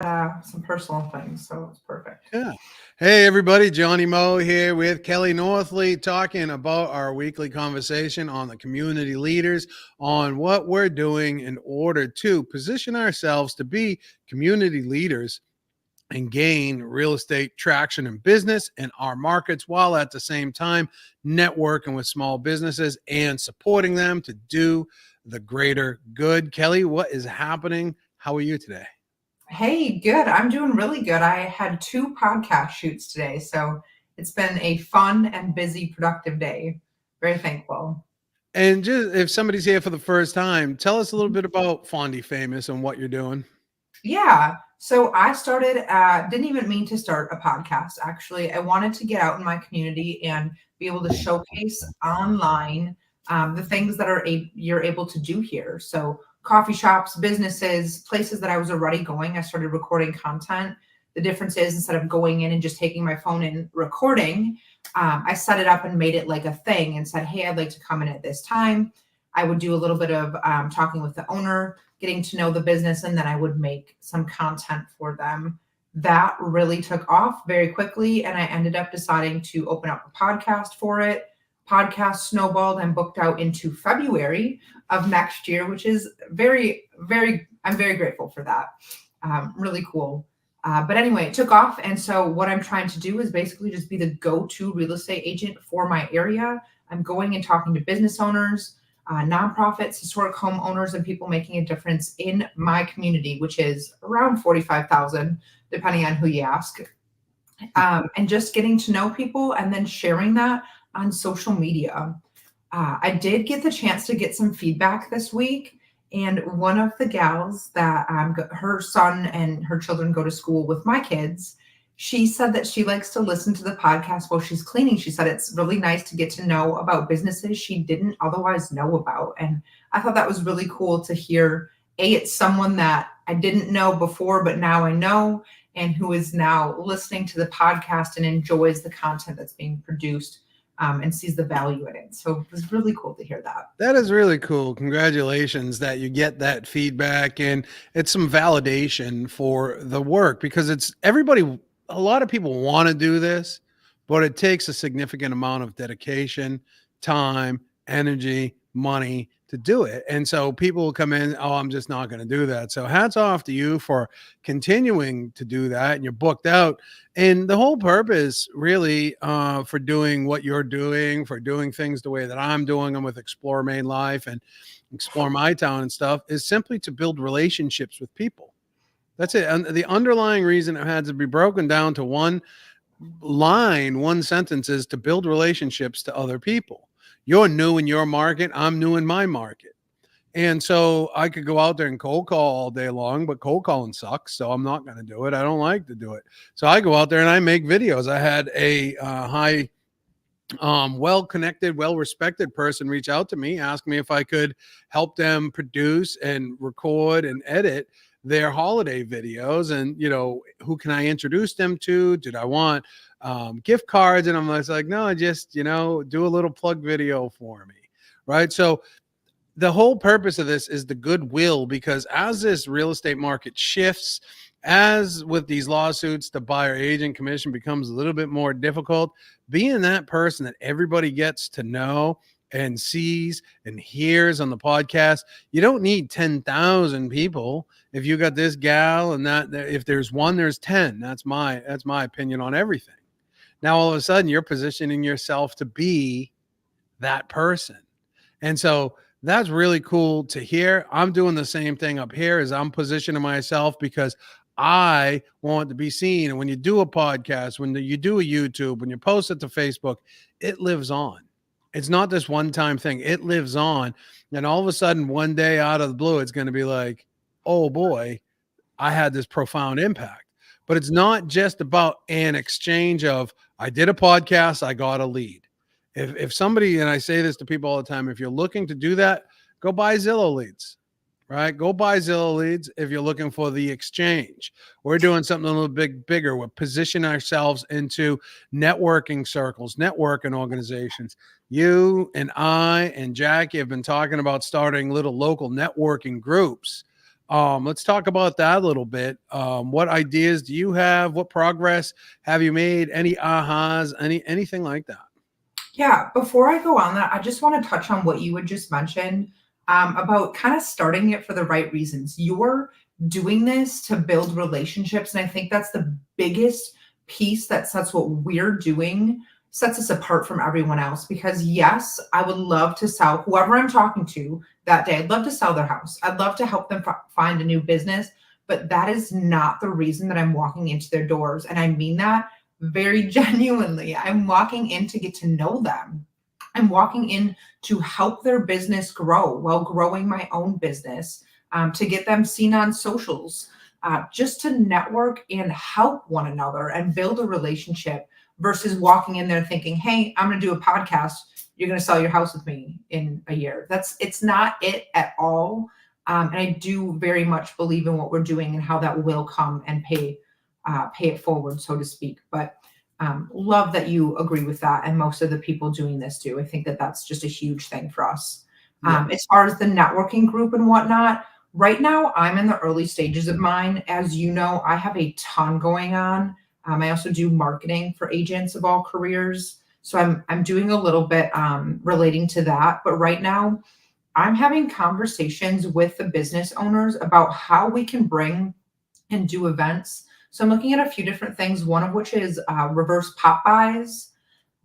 some personal things, so it's perfect. Yeah. Hey, everybody. Johnny Moe here with Kelly Northlee talking about our weekly conversation on the community leaders, on what we're doing in order to position ourselves to be community leaders and gain real estate traction in business and our markets while at the same time networking with small businesses and supporting them to do the greater good. Kelly, what is happening? How are you today? Hey, good. I'm doing really good. I had two podcast shoots today, so it's been a fun and busy, productive day. Very thankful. And just if somebody's here for the first time, tell us a little bit about Fondy Famous and what you're doing. Yeah. So I started, didn't even mean to start a podcast, actually. I wanted to get out in my community and be able to showcase online the things that you're able to do here. So coffee shops, businesses, places that I was already going, I started recording content. The difference is instead of going in and just taking my phone and recording, I set it up and made it like a thing and said, hey, I'd like to come in at this time. I would do a little bit of talking with the owner, getting to know the business, and then I would make some content for them. That really took off very quickly, and I ended up deciding to open up a podcast for it. Podcast snowballed and booked out into February of next year, which is I'm very grateful for that. Really cool. But anyway, it took off. And so, what I'm trying to do is basically just be the go to real estate agent for my area. I'm going and talking to business owners, nonprofits, historic homeowners, and people making a difference in my community, which is around 45,000, depending on who you ask. And just getting to know people and then sharing that on social media. I did get the chance to get some feedback this week. And one of the gals that her son and her children go to school with my kids, she said that she likes to listen to the podcast while she's cleaning. She said it's really nice to get to know about businesses she didn't otherwise know about. And I thought that was really cool to hear. It's someone that I didn't know before, but now I know, and who is now listening to the podcast and enjoys the content that's being produced, and sees the value in it. So it was really cool to hear that. That is really cool. Congratulations that you get that feedback and it's some validation for the work because it's everybody, a lot of people want to do this, but it takes a significant amount of dedication, time, energy, money to do it. And so people will come in, oh, I'm just not going to do that. So hats off to you for continuing to do that. And you're booked out. And the whole purpose, really, for doing what you're doing, for doing things the way that I'm doing them with Explore Main Life and Explore My Town and stuff, is simply to build relationships with people. That's it. And the underlying reason it had to be broken down to one line, one sentence is to build relationships to other people. You're new in your market. I'm new in my market. And so I could go out there and cold call all day long, but cold calling sucks. So I'm not going to do it. I don't like to do it. So I go out there and I make videos. I had a high, well connected, well respected person reach out to me, ask me if I could help them produce and record and edit their holiday videos. And, who can I introduce them to? Did I want gift cards? And I'm like, no, just, do a little plug video for me. Right. So the whole purpose of this is the goodwill, because as this real estate market shifts, as with these lawsuits, the buyer agent commission becomes a little bit more difficult. Being that person that everybody gets to know and sees and hears on the podcast, you don't need 10,000 people. If you got this gal and that, if there's one, there's 10. That's my opinion on everything. Now, all of a sudden, you're positioning yourself to be that person. And so that's really cool to hear. I'm doing the same thing up here as I'm positioning myself because I want to be seen. And when you do a podcast, when you do a YouTube, when you post it to Facebook, it lives on. It's not this one-time thing. It lives on. And all of a sudden, one day out of the blue, it's going to be like, oh boy, I had this profound impact. But it's not just about an exchange of, I did a podcast, I got a lead. If somebody, and I say this to people all the time, if you're looking to do that, go buy Zillow leads, right? Go buy Zillow leads if you're looking for the exchange. We're doing something a little bit bigger. We're positioning ourselves into networking circles, networking organizations. You and I and Jackie have been talking about starting little local networking groups Let's talk about that a little bit. What ideas do you have? What progress have you made? Any ahas? Anything like that? Yeah, before I go on that, I just want to touch on what you had just mentioned about kind of starting it for the right reasons. You're doing this to build relationships, and I think that's the biggest piece that sets what we're doing sets us apart from everyone else. Because yes, I would love to sell whoever I'm talking to that day. I'd love to sell their house. I'd love to help them find a new business, but that is not the reason that I'm walking into their doors, and I mean that very genuinely. I'm walking in to get to know them. I'm walking in to help their business grow while growing my own business, to get them seen on socials, just to network and help one another and build a relationship versus walking in there thinking, hey, I'm going to do a podcast. You're going to sell your house with me in a year. It's not it at all. And I do very much believe in what we're doing and how that will come and pay it forward, so to speak. But love that you agree with that, and most of the people doing this do. I think that that's just a huge thing for us. Yeah. As far as the networking group and whatnot, right now I'm in the early stages of mine. As you know, I have a ton going on. I also do marketing for agents of all careers, so I'm doing a little bit relating to that. But right now, I'm having conversations with the business owners about how we can bring and do events. So I'm looking at a few different things, one of which is reverse pop buys,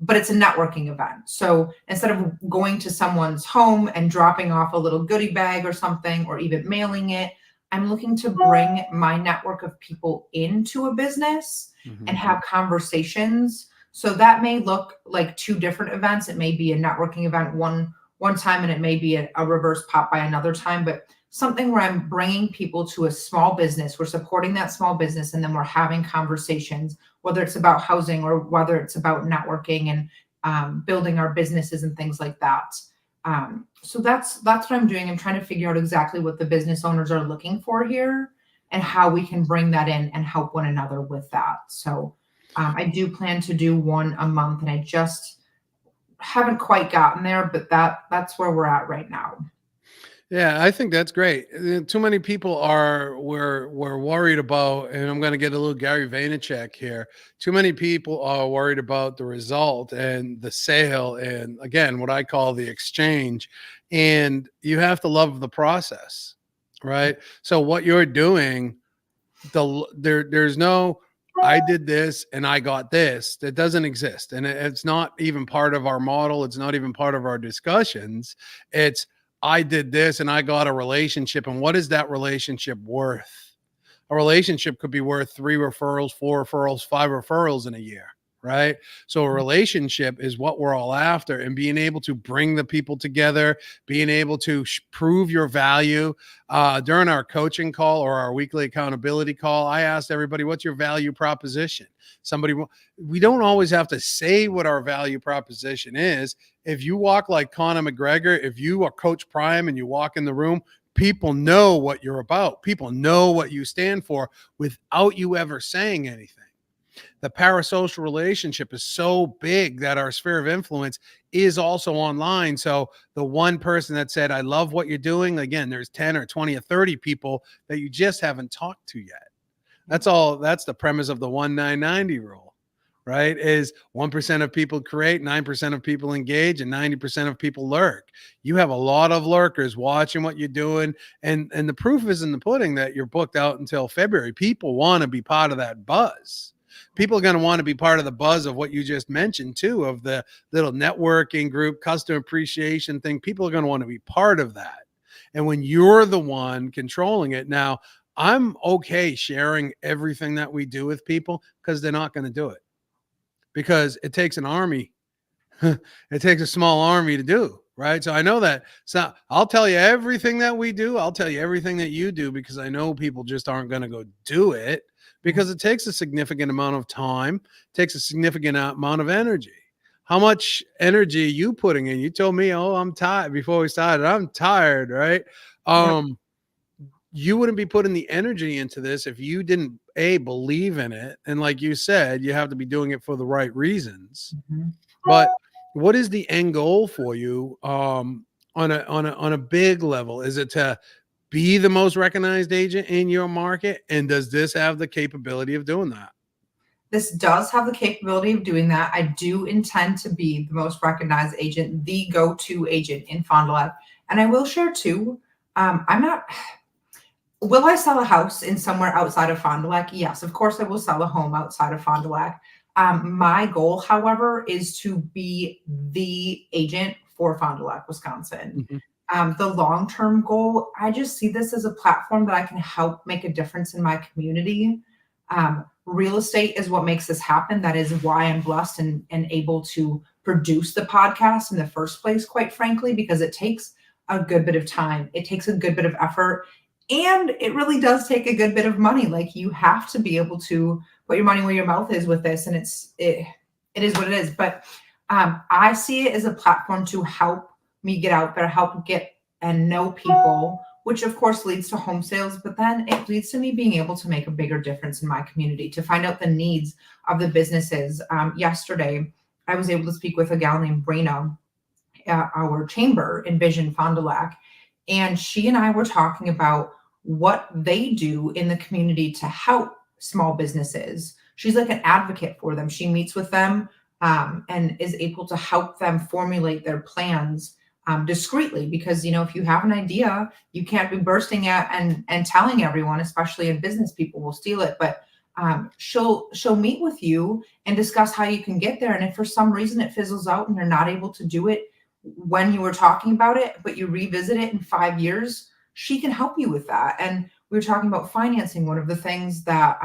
but it's a networking event. So instead of going to someone's home and dropping off a little goodie bag or something, or even mailing it, I'm looking to bring my network of people into a business and have conversations. So that may look like two different events. It may be a networking event one time, and it may be a reverse pop by another time, but something where I'm bringing people to a small business, we're supporting that small business, and then we're having conversations, whether it's about housing or whether it's about networking and building our businesses and things like that. So that's what I'm doing. I'm trying to figure out exactly what the business owners are looking for here and how we can bring that in and help one another with that. So I do plan to do one a month, and I just haven't quite gotten there, but that's where we're at right now. Yeah, I think that's great. Too many people are we're worried about, and I'm going to get a little Gary Vaynerchuk here. Too many people are worried about the result and the sale, and again, what I call the exchange. And you have to love the process, right? So what you're doing, there's no I did this and I got this. That doesn't exist, and it's not even part of our model. It's not even part of our discussions. It's I did this and I got a relationship, and what is that relationship worth? A relationship could be worth 3 referrals, 4 referrals, 5 referrals in a year, right? So a relationship is what we're all after, and being able to bring the people together, being able to prove your value. During our coaching call or our weekly accountability call, I asked everybody, what's your value proposition? We don't always have to say what our value proposition is. If you walk like Conor McGregor, if you are Coach Prime and you walk in the room, people know what you're about. People know what you stand for without you ever saying anything. The parasocial relationship is so big that our sphere of influence is also online. So the one person that said, I love what you're doing, again, there's 10 or 20 or 30 people that you just haven't talked to yet. That's all. That's the premise of the 1-9-90 rule, right? Is 1% of people create, 9% of people engage, and 90% of people lurk. You have a lot of lurkers watching what you're doing. And the proof is in the pudding that you're booked out until February. People want to be part of that buzz. People are going to want to be part of the buzz of what you just mentioned too, of the little networking group, customer appreciation thing. People are going to want to be part of that. And when you're the one controlling it, now I'm okay sharing everything that we do with people because they're not going to do it, because it takes an army. It takes a small army to do, right? So I know that. So I'll tell you everything that we do. I'll tell you everything that you do, because I know people just aren't going to go do it, because it takes a significant amount of time, takes a significant amount of energy. How much energy are you putting in? You told me, oh, I'm tired before we started. I'm tired, right? Yep. You wouldn't be putting the energy into this if you didn't believe in it. And like you said, you have to be doing it for the right reasons. Mhm. But what is the end goal for you on a big level? Is it to be the most recognized agent in your market? And does this have the capability of doing that? This does have the capability of doing that. I do intend to be the most recognized agent, the go-to agent in Fond du Lac. And I will share too, I'm not, will I sell a house in somewhere outside of Fond du Lac? Yes, of course I will sell a home outside of Fond du Lac. My goal, however, is to be the agent for Fond du Lac, Wisconsin. Mhm. The long-term goal, I just see this as a platform that I can help make a difference in my community. Real estate is what makes this happen. That is why I'm blessed and able to produce the podcast in the first place, quite frankly, because it takes a good bit of time. It takes a good bit of effort. And it really does take a good bit of money. Like you have to be able to put your money where your mouth is with this. And it is what it is. But I see it as a platform to help me get out there, help get and know people, which of course leads to home sales, but then it leads to me being able to make a bigger difference in my community, to find out the needs of the businesses. Yesterday, I was able to speak with a gal named Brina at our chamber in Vision Fond du Lac, and she and I were talking about what they do in the community to help small businesses. She's like an advocate for them. She meets with them and is able to help them formulate their plans discreetly, because if you have an idea, you can't be bursting out and telling everyone, especially in business. People will steal it. But she'll meet with you and discuss how you can get there. And if for some reason it fizzles out and you're not able to do it when you were talking about it, but you revisit it in 5 years, she can help you with that. And we were talking about financing. One of the things that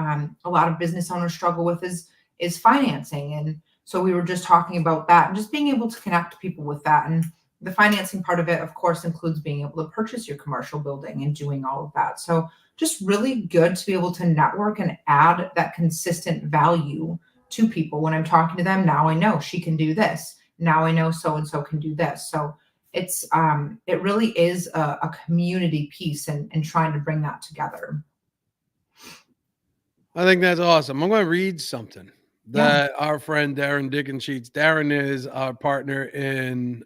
a lot of business owners struggle with is financing. And so we were just talking about that and just being able to connect people with that. And the financing part of it, of course, includes being able to purchase your commercial building and doing all of that. So just really good to be able to network and add that consistent value to people. When I'm talking to them, now I know she can do this. Now I know so and so can do this. So it really is a community piece and trying to bring that together. I think that's awesome. I'm going to read something Yeah. that our friend Darren Dickensheets. Darren is our partner in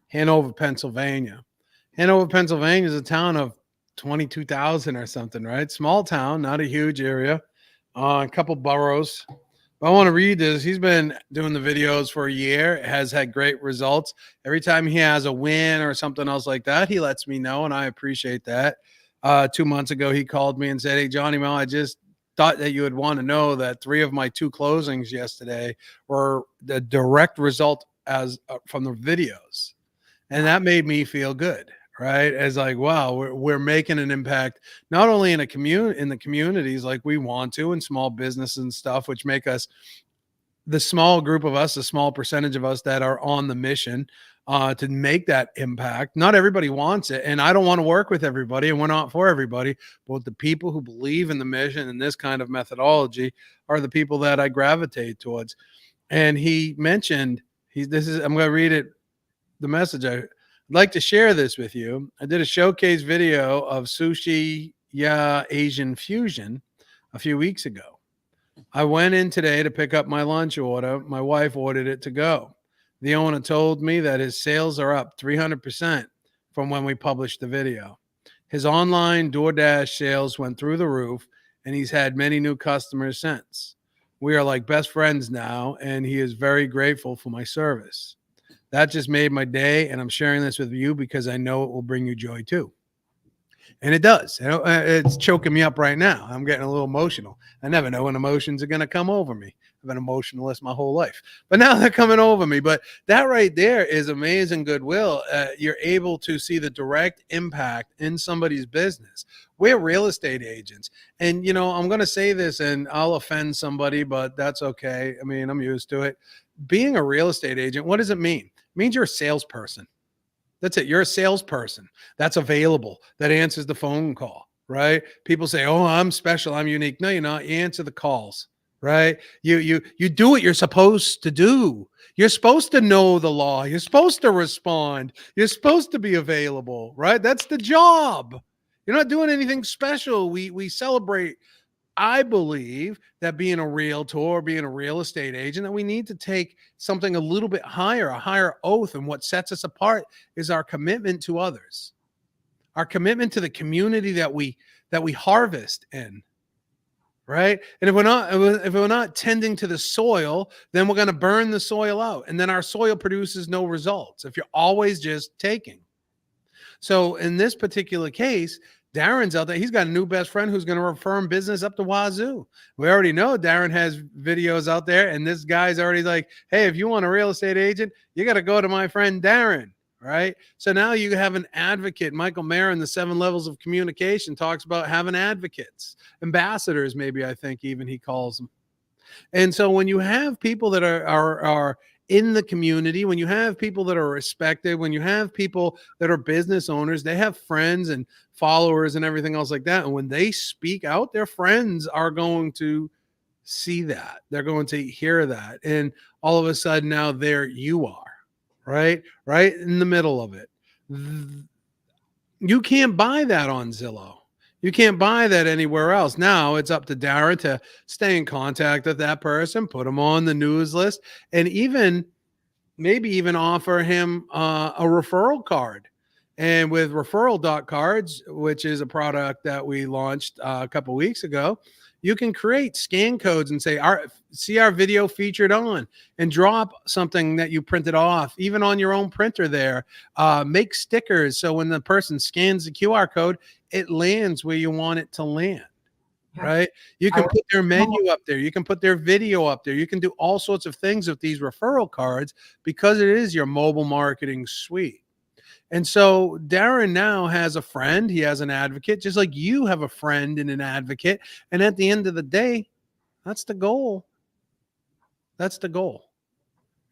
Hanover, Pennsylvania. Hanover, Pennsylvania is a town of 22,000 or something, right? Small town, not a huge area, a couple boroughs. But I want to read this. He's been doing the videos for a year, has had great results. Every time he has a win or something else like that, he lets me know, and I appreciate that. 2 months ago, he called me and said, "Hey, Johnny Mel, I just thought that you would want to know that 3 of my 2 closings yesterday were the direct result as from the videos." And that made me feel good, right? As like, wow, we're making an impact not only in the communities like we want to, and small business and stuff, which make us the small group of us, the small percentage of us that are on the mission to make that impact. Not everybody wants it, and I don't want to work with everybody, and we're not for everybody. But the people who believe in the mission and this kind of methodology are the people that I gravitate towards. And he mentioned, I'm going to read it, the message. I'd like to share this with you. I did a showcase video of sushi Asian fusion a few weeks ago. I went in today to pick up my lunch order. My wife ordered it to go. The owner told me that his sales are up 300% from when we published the video. His online DoorDash sales went through the roof, and he's had many new customers since. We are like best friends now, and he is very grateful for my service. That just made my day, and I'm sharing this with you because I know it will bring you joy too. And it does. It's choking me up right now. I'm getting a little emotional. I never know when emotions are going to come over me. I've been emotionalist my whole life, but now they're coming over me. But that right there is amazing goodwill. You're able to see the direct impact in somebody's business. We're real estate agents. And, I'm going to say this and I'll offend somebody, but that's okay. I mean, I'm used to it. Being a real estate agent, what does it mean? It means you're a salesperson. That's it. You're a salesperson that's available, that answers the phone call, right? People say, "Oh, I'm special, I'm unique." No, you're not. You answer the calls, right? You do what you're supposed to do. You're supposed to know the law. You're supposed to respond. You're supposed to be available, right? That's the job. You're not doing anything special. We celebrate. I believe that being a realtor, being a real estate agent, that we need to take something a little bit higher, a higher oath. And what sets us apart is our commitment to others. our commitment to the community that we harvest in. Right. And if we're not tending to the soil, then we're going to burn the soil out. And then our soil produces no results if you're always just taking. So in this particular case, Darren's out there. He's got a new best friend who's going to refer him business up to wazoo. We already know Darren has videos out there, and this guy's already like, hey, if you want a real estate agent, you got to go to my friend Darren. Right. So now you have an advocate. Michael Mayer in the 7 levels of communication talks about having advocates, ambassadors, maybe I think even he calls them. And so when you have people that are in the community, when you have people that are respected, when you have people that are business owners, they have friends and followers and everything else like that. And when they speak out, their friends are going to see that. They're going to hear that. And all of a sudden now there you are, right in the middle of it. You can't buy that on Zillow. You can't buy that anywhere else. Now it's up to Darren to stay in contact with that person, put him on the news list, and maybe even offer him a referral card. And with referral.cards, which is a product that we launched a couple weeks ago, you can create scan codes and say, see our video featured on, and drop something that you printed off, even on your own printer there. Make stickers so when the person scans the QR code, it lands where you want it to land. Yeah. Right? You can put their menu up there. You can put their video up there. You can do all sorts of things with these referral cards because it is your mobile marketing suite. And so Darren now has a friend. He has an advocate, just like you have a friend and an advocate. And at the end of the day, that's the goal. That's the goal,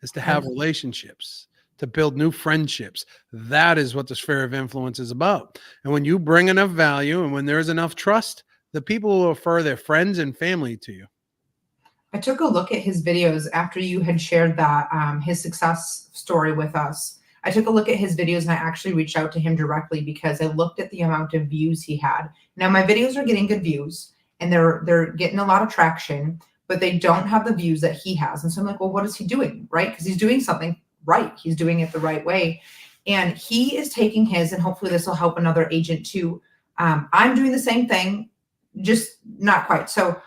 is to have relationships, to build new friendships. That is what the sphere of influence is about. And when you bring enough value and when there's enough trust, the people will refer their friends and family to you. I took a look at his videos after you had shared that, his success story with us. I took a look at his videos and I actually reached out to him directly because I looked at the amount of views he had. Now my videos are getting good views and they're getting a lot of traction, but they don't have the views that he has. And so I'm like, well, what is he doing? Right? Because he's doing something right. He's doing it the right way. And he is taking his, and hopefully this will help another agent too. I'm doing the same thing, just not quite. So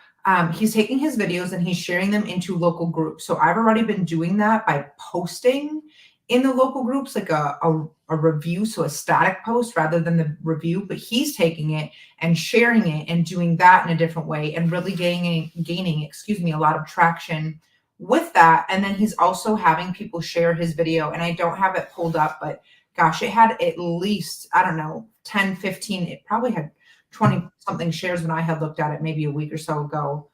he's taking his videos and he's sharing them into local groups. So I've already been doing that by posting in the local groups, like a review, so a static post rather than the review, but he's taking it and sharing it and doing that in a different way and really gaining, a lot of traction with that. And then he's also having people share his video, and I don't have it pulled up, but gosh, it had at least, I don't know, 10, 15, it probably had 20 something shares when I had looked at it maybe a week or so ago,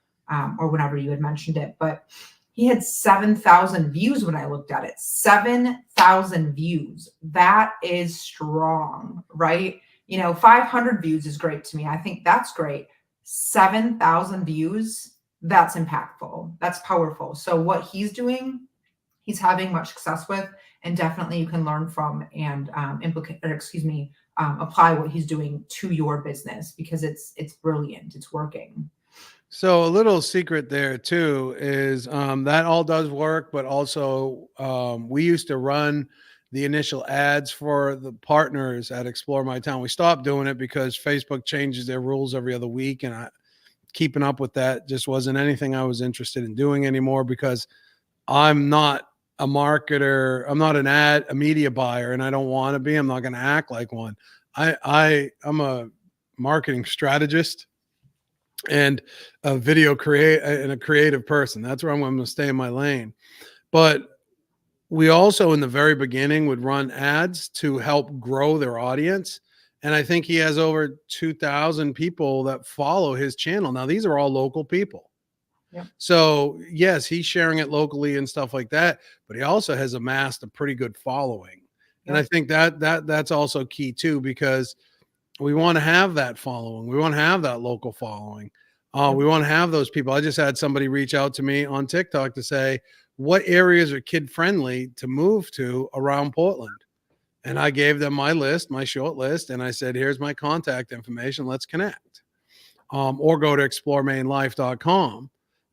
or whenever you had mentioned it, but he had 7,000 views when I looked at it. 7,000 views. That is strong, right? 500 views is great to me. I think that's great. 7,000 views, that's impactful. That's powerful. So what he's doing, he's having much success with, and definitely you can learn from and apply what he's doing to your business because it's brilliant. It's working. So a little secret there too is that all does work, but also we used to run the initial ads for the partners at Explore My Town. We stopped doing it because Facebook changes their rules every other week, and keeping up with that just wasn't anything I was interested in doing anymore because I'm not a marketer. I'm not a media buyer, and I don't want to be. I'm not going to act like one. I'm a marketing strategist and a creative person. That's where I'm going to stay in my lane. But we also in the very beginning would run ads to help grow their audience. And I think he has over 2,000 people that follow his channel. Now, these are all local people. Yeah. So yes, he's sharing it locally and stuff like that, but he also has amassed a pretty good following. Yeah. And I think that's also key too, because we want to have that following. We want to have that local following. We want to have those people. I just had somebody reach out to me on TikTok to say, what areas are kid friendly to move to around Portland? And I gave them my list, my short list. And I said, here's my contact information. Let's connect. Or go to exploremainlife.com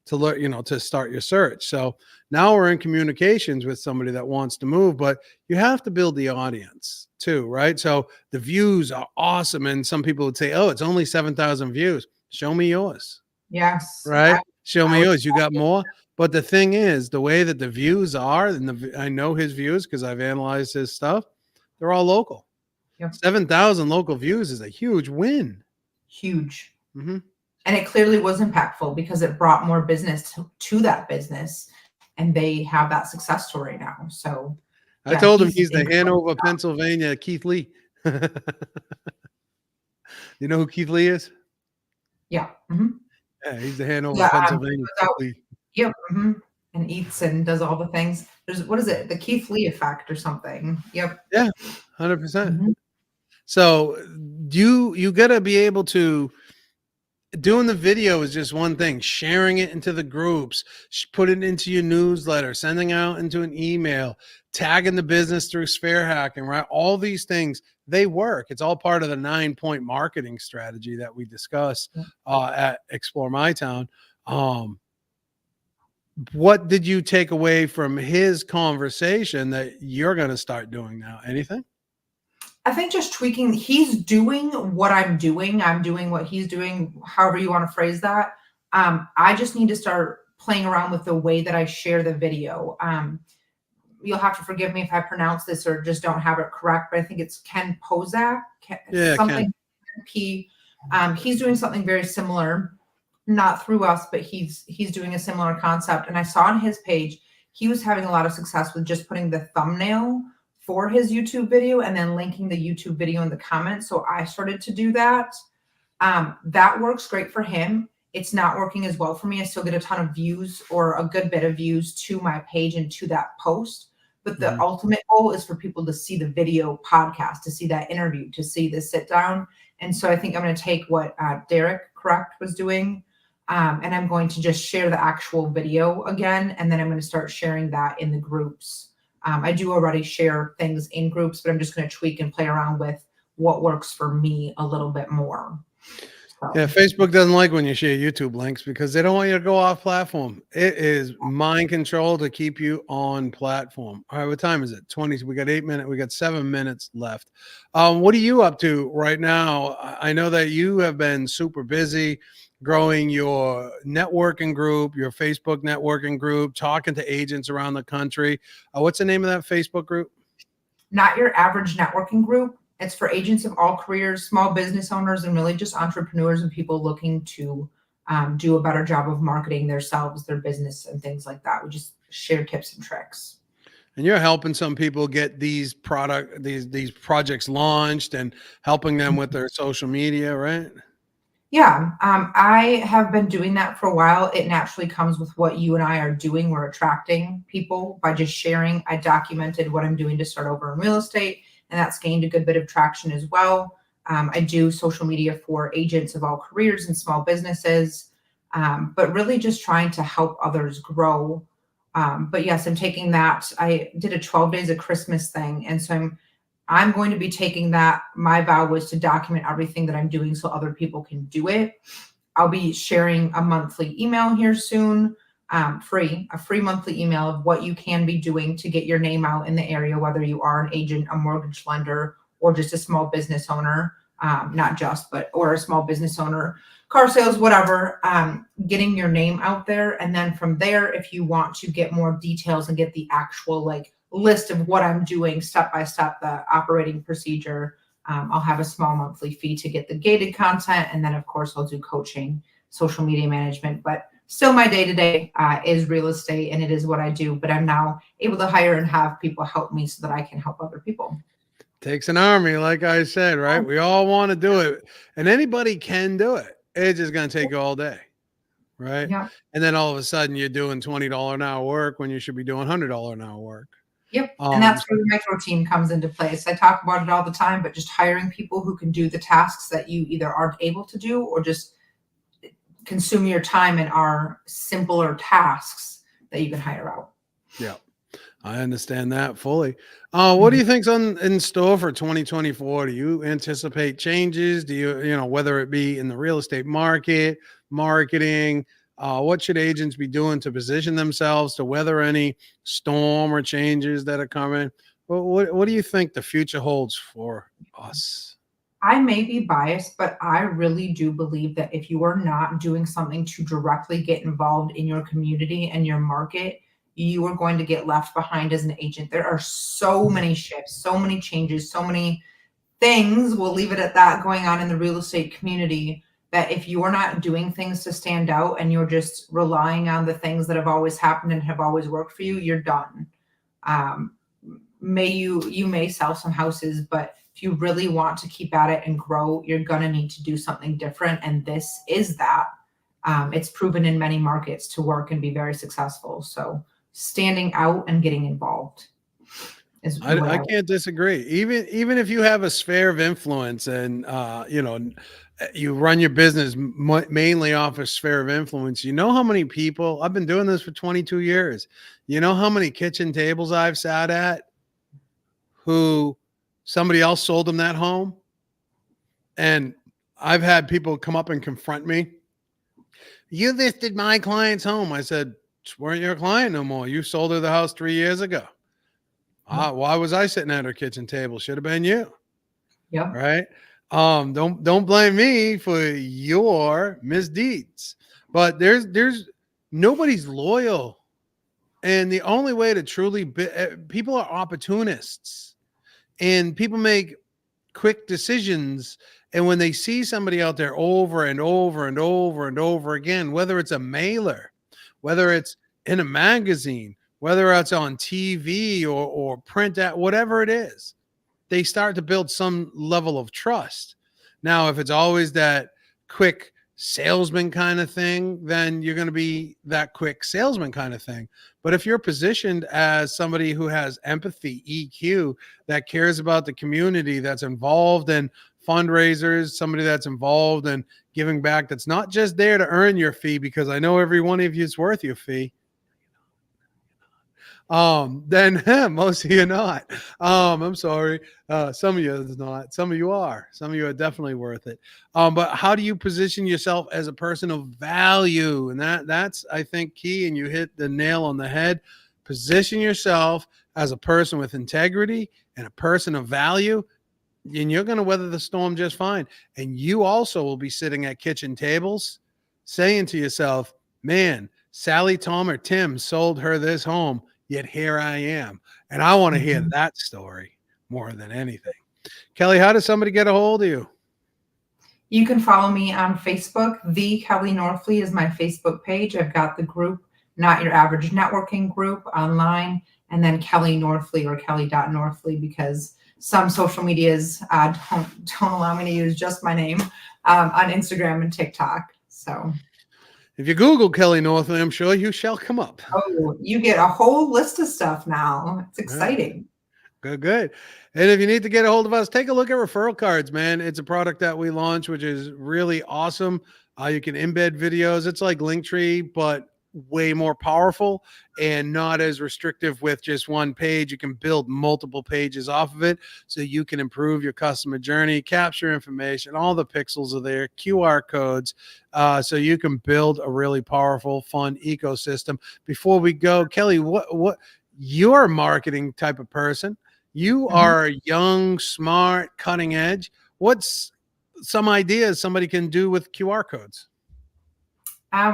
to learn, to start your search. So now we're in communications with somebody that wants to move, but you have to build the audience too, right? So the views are awesome. And some people would say, oh, it's only 7,000 views. Show me yours, Yes. right? Show I me would, yours. You got more. But the thing is, the way that the views are, and I know his views because I've analyzed his stuff, they're all local. yeah, 7,000 local views is a huge win. huge. Hmm. And it clearly was impactful because it brought more business to that business, and they have that success story now. So I yeah, told him he's he's the incredible. Hanover, Pennsylvania Keith Lee. You know who Keith Lee is? Yeah. Hmm. Yeah, he's the Hanover, Yeah. He Pennsylvania goes Keith out, Lee. yep, and eats and does all the things. There's, what is it? The Keith Lee effect or something. Yep. Yeah, 100%. Mhm. So you got to be able to doing the video is just one thing. Sharing it into the groups, put it into your newsletter, sending out into an email, tagging the business through spare hacking, right? All these things, they work. It's all part of the 9-point marketing strategy that we discuss at Explore My Town. What did you take away from his conversation that you're going to start doing now? Anything? I think just tweaking. He's doing what I'm doing. I'm doing what he's doing, however you want to phrase that. I just need to start playing around with the way that I share the video. You'll have to forgive me if I pronounce this or just don't have it correct, but I think it's Ken Pozak, Yeah, Ken. something P. He's doing something very similar, not through us, but he's doing a similar concept. And I saw on his page he was having a lot of success with just putting the thumbnail for his YouTube video and then linking the YouTube video in the comments. So I started to do that. That works great for him. It's not working as well for me. I still get a ton of views or a good bit of views to my page and to that post. But the ultimate goal is for people to see the video podcast, to see that interview, to see the sit down. And so I think I'm going to take what Derek Correct was doing, and I'm going to just share the actual video again. And then I'm going to start sharing that in the groups. I do already share things in groups, but I'm just going to tweak and play around with what works for me a little bit more. So. Yeah, Facebook doesn't like when you share YouTube links because they don't want you to go off platform. It is mind control to keep you on platform. All right, what time is it? 20. We got 8 minutes. We got 7 minutes left. What are you up to right now? I know that you have been super busy growing your networking group, your Facebook networking group, talking to agents around the country. What's the name of that Facebook group? Not Your Average Networking Group. It's for agents of all careers, small business owners, and really just entrepreneurs and people looking to do a better job of marketing themselves, their business, and things like that. We just share tips and tricks. And you're helping some people get these projects launched and helping them with their social media, right? Yeah, I have been doing that for a while. It naturally comes with what you and I are doing. We're attracting people by just sharing. I documented what I'm doing to start over in real estate, and that's gained a good bit of traction as well. I do social media for agents of all careers and small businesses, but really just trying to help others grow. But yes, I'm taking that. I did a 12 days of Christmas thing, and so I'm going to be taking that. My vow was to document everything that I'm doing so other people can do it. I'll be sharing a monthly email here soon, a free monthly email of what you can be doing to get your name out in the area, whether you are an agent, a mortgage lender, or just a small business owner, not just, but, or a small business owner, car sales, whatever, getting your name out there. And then from there, if you want to get more details and get the actual list of what I'm doing step by step, the operating procedure, I'll have a small monthly fee to get the gated content. And then of course I'll do coaching, social media management, but still my day-to-day is real estate and it is what I do, but I'm now able to hire and have people help me so that I can help other people. Takes an army, like I said, right? We all want to do it and anybody can do it. It's just going to take all day. Right. Yeah. And then all of a sudden you're doing $20 an hour work when you should be doing $100 an hour work. Yep. And that's where the micro team comes into place. I talk about it all the time, but just hiring people who can do the tasks that you either aren't able to do or just consume your time in our simpler tasks that you can hire out. Yeah. I understand that fully. What do you think's in store for 2024? Do you anticipate changes? Do you, whether it be in the real estate market, marketing, What should agents be doing to position themselves to weather any storm or changes that are coming? What do you think the future holds for us? I may be biased, but I really do believe that if you are not doing something to directly get involved in your community and your market, you are going to get left behind as an agent. There are so many shifts, so many changes, so many things, we'll leave it at that, going on in the real estate community, that if you are not doing things to stand out and you're just relying on the things that have always happened and have always worked for you, you're done. Um, you may sell some houses, but if you really want to keep at it and grow, you're gonna need to do something different. And this is that. It's proven in many markets to work and be very successful. So standing out and getting involved is what I can't disagree. Even if you have a sphere of influence and you run your business mainly off a sphere of influence, you know how many people, I've been doing this for 22 years. You know how many kitchen tables I've sat at who somebody else sold them that home, and I've had people come up and confront me. You listed my client's home. I said, weren't your client no more. You sold her the house 3 years ago. Why was I sitting at her kitchen table? Should have been you. Yep. Right. Don't blame me for your misdeeds. But there's nobody's loyal. And the only way to truly people are opportunists, and people make quick decisions. And when they see somebody out there over and over and over and over again, whether it's a mailer, whether it's in a magazine, whether it's on TV or print, whatever it is, they start to build some level of trust. Now, if it's always that quick salesman kind of thing, then you're going to be that quick salesman kind of thing. But if you're positioned as somebody who has empathy, EQ, that cares about the community, that's involved in fundraisers, somebody that's involved in giving back, that's not just there to earn your fee, because I know every one of you is worth your fee. Then most of you are not. I'm sorry. Some of you is not. Some of you are. Some of you are definitely worth it. But how do you position yourself as a person of value? And that's, I think, key. And you hit the nail on the head. Position yourself as a person with integrity and a person of value, and you're going to weather the storm just fine. And you also will be sitting at kitchen tables saying to yourself, man, Sally, Tom, or Tim sold her this home, yet here I am. And I want to hear that story more than anything. Kelly, how does somebody get a hold of you? You can follow me on Facebook. The Kelly Northlee is my Facebook page. I've got the group, Not Your Average Networking Group, online, and then Kelly Northlee or Kelly.Northlee, because some social medias don't allow me to use just my name on Instagram and TikTok. So if you Google Kelly Northlee, I'm sure you shall come up. Oh, you get a whole list of stuff now. It's exciting. Good. And if you need to get a hold of us, take a look at referral cards, man. It's a product that we launched, which is really awesome. You can embed videos. It's like Linktree, but way more powerful and not as restrictive with just one page. You can build multiple pages off of it so you can improve your customer journey, capture information. All the pixels are there, QR codes, so you can build a really powerful, fun ecosystem. Before we go, Kelly, what you're a marketing type of person. You are young, smart, cutting edge. What's some ideas somebody can do with QR codes?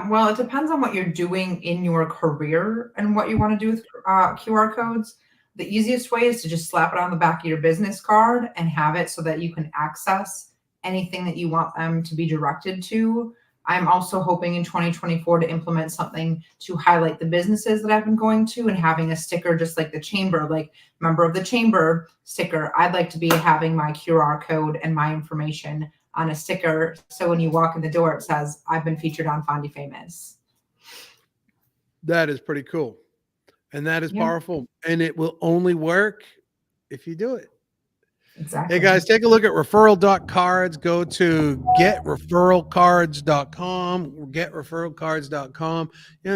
Well, it depends on what you're doing in your career and what you want to do with QR codes. The easiest way is to just slap it on the back of your business card and have it so that you can access anything that you want them to be directed to. I'm also hoping in 2024 to implement something to highlight the businesses that I've been going to, and having a sticker just like the chamber, like member of the chamber sticker. I'd like to be having my QR code and my information on a sticker, so when you walk in the door, it says, I've been featured on Fondy Famous. That is pretty cool. And that is powerful. And it will only work if you do it. Exactly. Hey guys, take a look at referral.cards. Go to getreferralcards.com, getreferralcards.com.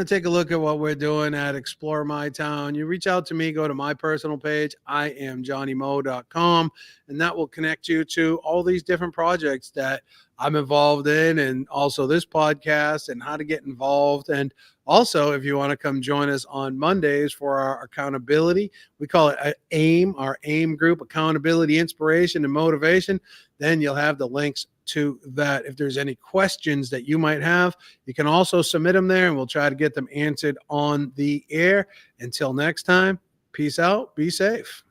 Take a look at what we're doing at Explore My Town. You reach out to me, go to my personal page, IamJohnnyMo.com, and that will connect you to all these different projects that I'm involved in, and also this podcast and how to get involved. And also, if you want to come join us on Mondays for our accountability, we call it AIM, our AIM group, accountability, inspiration, and motivation. Then you'll have the links to that. If there's any questions that you might have, you can also submit them there, and we'll try to get them answered on the air. Until next time, peace out, be safe.